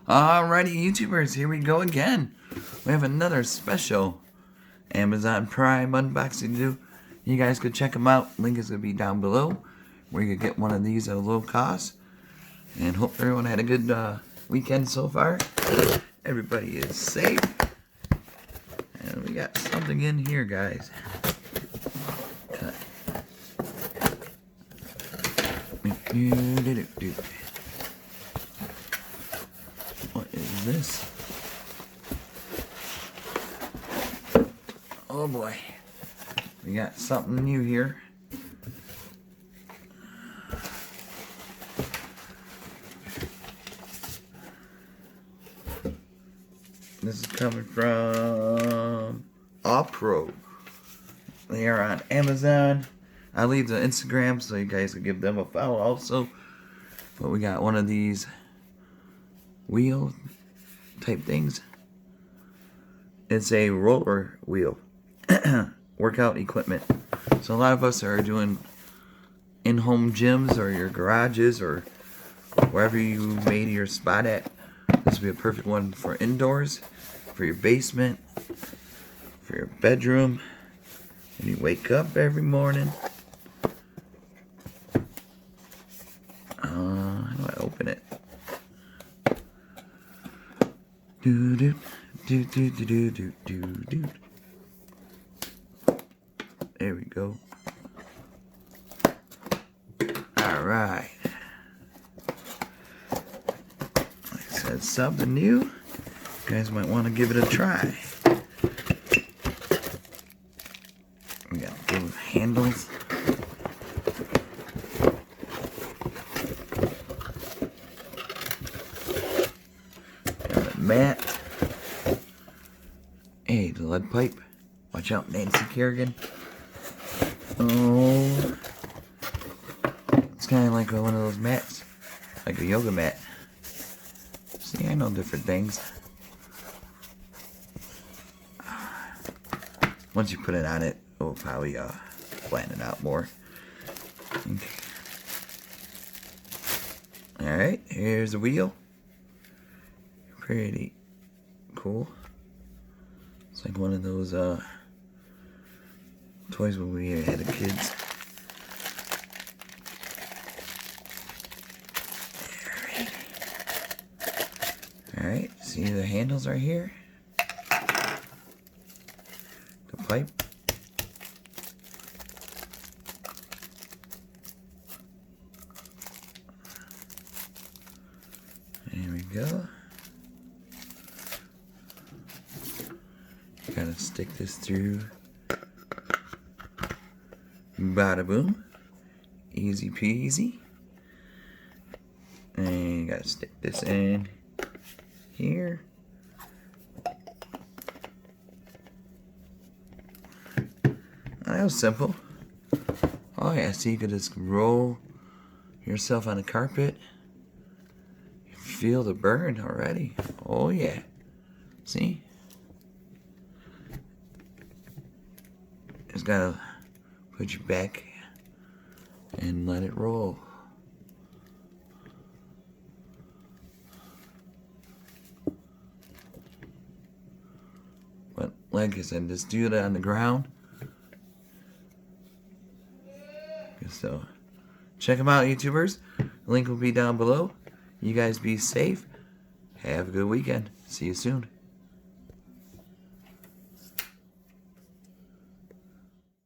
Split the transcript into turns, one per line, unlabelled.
Alrighty, YouTubers, here we go again. We have another special Amazon Prime unboxing to do. You guys could check them out. Link is going to be down below, where you could get one of these at a low cost. And hope everyone had a good weekend so far. Everybody is safe. And we got something in here, guys. What is this? Oh boy. We got something new here. This is coming from Pro. They are on Amazon. I'll leave the Instagram so you guys can give them a follow also. But we got one of these wheel type things. It's a roller wheel. Workout equipment. So a lot of us are doing in-home gyms or your garages or wherever you made your spot at. This would be a perfect one for indoors, for your basement, for your bedroom. When you wake up every morning. How do I open it? Do do do do do do do do. There we go. All right. Like I said, something new. You guys might want to give it a try. We got little handles. Got a mat. Hey, the lead pipe. Watch out, Nancy Kerrigan. Oh. It's kind of like one of those mats. Like a yoga mat. See, I know different things. Once you put it on it, it'll probably flatten it out more. Okay. Alright, here's the wheel. Pretty cool. It's like one of those toys when we had the kids. Alright, see the handles are here. The pipe. There we go. You gotta stick this through. Bada boom. Easy peasy. And you gotta stick this in here. That was simple. Oh yeah, so you could just roll yourself on the carpet. You feel the burn already. Oh yeah. See? Just gotta put your back and let it roll. But like I said, just do that on the ground. So, check them out, YouTubers. The link will be down below. You guys be safe. Have a good weekend. See you soon.